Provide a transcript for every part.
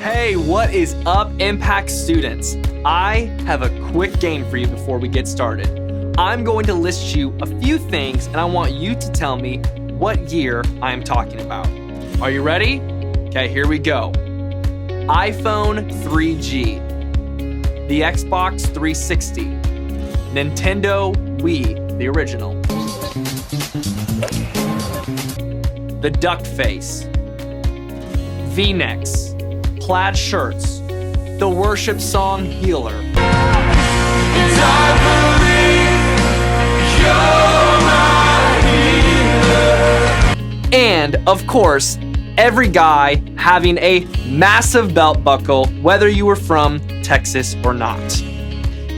Hey, what is up, Impact students? I have a quick game for you before we get started. I'm going to list you a few things, and I want you to tell me what year I'm talking about. Are you ready? Okay, here we go. iPhone 3G, the Xbox 360, Nintendo Wii, the original, the duck face, V-necks, plaid shirts, the worship song Healer, and of course, every guy having a massive belt buckle, whether you were from Texas or not.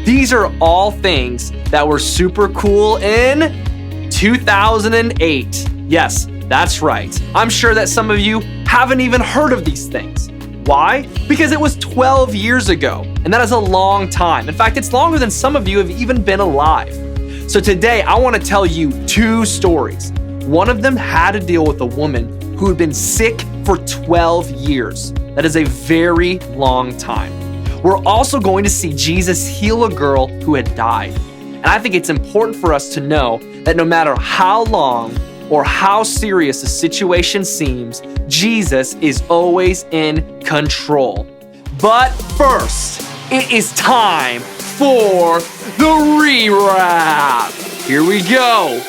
These are all things that were super cool in 2008. Yes, that's right. I'm sure that some of you haven't even heard of these things. Why? Because it was 12 years ago, and that is a long time. In fact, it's longer than some of you have even been alive. So today, I want to tell you two stories. One of them had to deal with a woman who had been sick for 12 years. That is a very long time. We're also going to see Jesus heal a girl who had died. And I think it's important for us to know that no matter how long or how serious a situation seems, Jesus is always in control. But first, it is time for the rewrap. Here we go.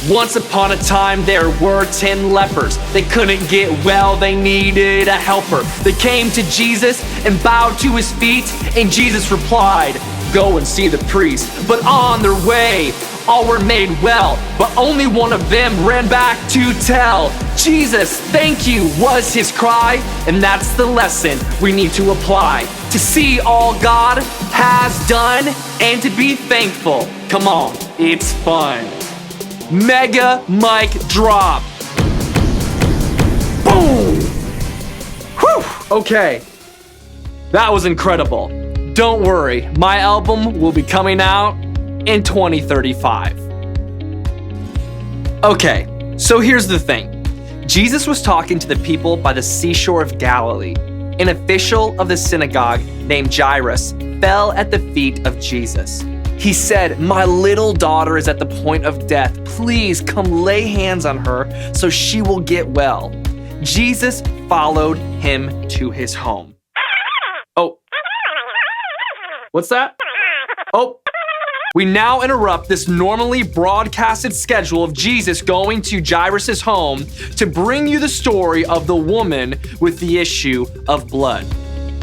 Once upon a time, there were 10 lepers. They couldn't get well, they needed a helper. They came to Jesus and bowed to his feet, and Jesus replied, "Go and see the priest." But on their way, all were made well, but only one of them ran back to tell. "Jesus, thank you," was his cry, and that's the lesson we need to apply. To see all God has done and to be thankful. Come on, it's fun. Mega mic drop. Boom! Whew, okay. That was incredible. Don't worry, my album will be coming out in 2035. Okay, so here's the thing. Jesus was talking to the people by the seashore of Galilee. An official of the synagogue named Jairus fell at the feet of Jesus. He said, "My little daughter is at the point of death. Please come lay hands on her so she will get well." Jesus followed him to his home. Oh. What's that? Oh. We now interrupt this normally broadcasted schedule of Jesus going to Jairus' home to bring you the story of the woman with the issue of blood.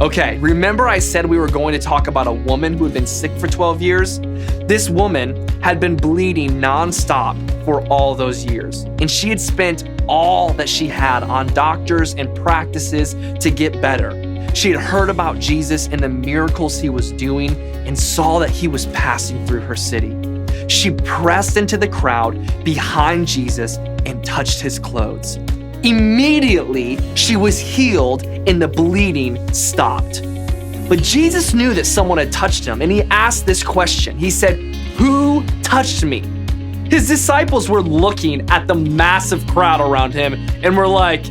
Okay, remember I said we were going to talk about a woman who had been sick for 12 years? This woman had been bleeding nonstop for all those years, and she had spent all that she had on doctors and practices to get better. She had heard about Jesus and the miracles he was doing and saw that he was passing through her city. She pressed into the crowd behind Jesus and touched his clothes. Immediately, she was healed and the bleeding stopped. But Jesus knew that someone had touched him, and he asked this question. He said, "Who touched me?" His disciples were looking at the massive crowd around him and were like,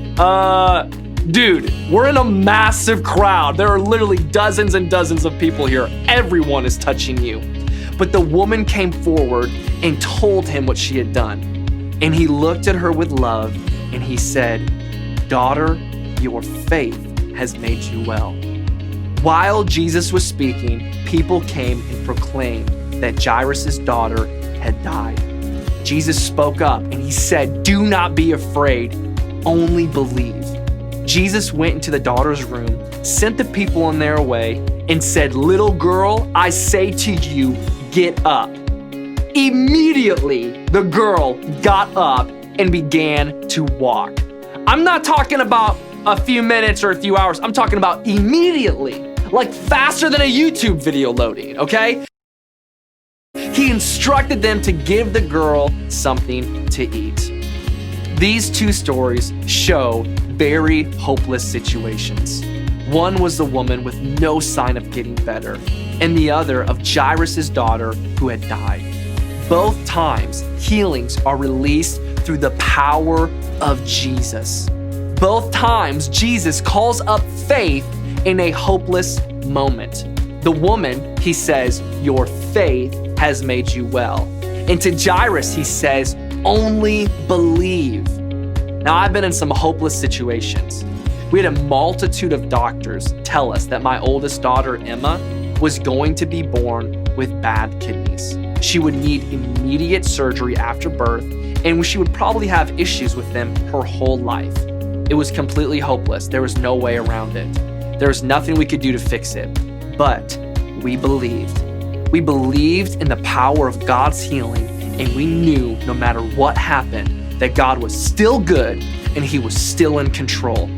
dude, we're in a massive crowd. There are literally dozens and dozens of people here. Everyone is touching you. But the woman came forward and told him what she had done. And he looked at her with love and he said, "Daughter, your faith has made you well." While Jesus was speaking, people came and proclaimed that Jairus' daughter had died. Jesus spoke up and he said, "Do not be afraid, only believe." Jesus went into the daughter's room, sent the people on their way, and said, "Little girl, I say to you, get up." Immediately, the girl got up and began to walk. I'm not talking about a few minutes or a few hours. I'm talking about immediately, like faster than a YouTube video loading, okay? He instructed them to give the girl something to eat. These two stories show very hopeless situations. One was the woman with no sign of getting better, and the other of Jairus' daughter who had died. Both times, healings are released through the power of Jesus. Both times, Jesus calls up faith in a hopeless moment. The woman, he says, your faith has made you well. And to Jairus, he says, only believe. Now, I've been in some hopeless situations. We had a multitude of doctors tell us that my oldest daughter, Emma, was going to be born with bad kidneys. She would need immediate surgery after birth, and she would probably have issues with them her whole life. It was completely hopeless. There was no way around it. There was nothing we could do to fix it. But we believed. We believed in the power of God's healing, and we knew no matter what happened, that God was still good and he was still in control.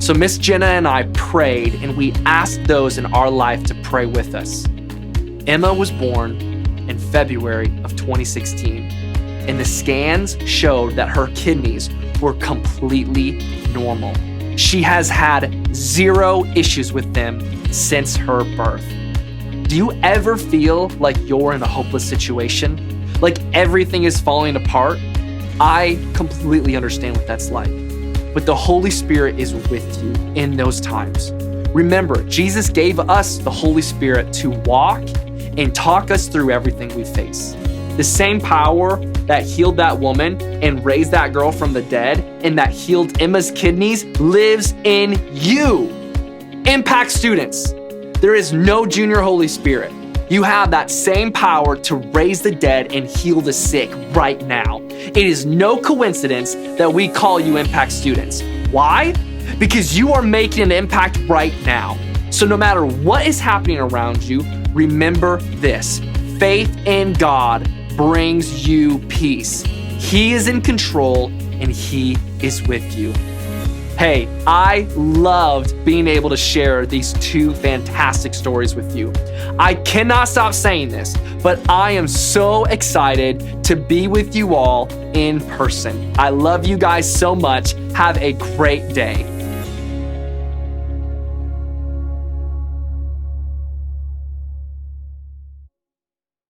So Miss Jenna and I prayed, and we asked those in our life to pray with us. Emma was born in February of 2016, and the scans showed that her kidneys were completely normal. She has had 0 issues with them since her birth. Do you ever feel like you're in a hopeless situation? Like everything is falling apart? I completely understand what that's like. But the Holy Spirit is with you in those times. Remember, Jesus gave us the Holy Spirit to walk and talk us through everything we face. The same power that healed that woman and raised that girl from the dead and that healed Emma's kidneys lives in you. Impact students, there is no junior Holy Spirit. You have that same power to raise the dead and heal the sick right now. It is no coincidence that we call you Impact students. Why? Because you are making an impact right now. So no matter what is happening around you, remember this: faith in God brings you peace. He is in control and he is with you. Hey, I loved being able to share these 2 fantastic stories with you. I cannot stop saying this, but I am so excited to be with you all in person. I love you guys so much. Have a great day.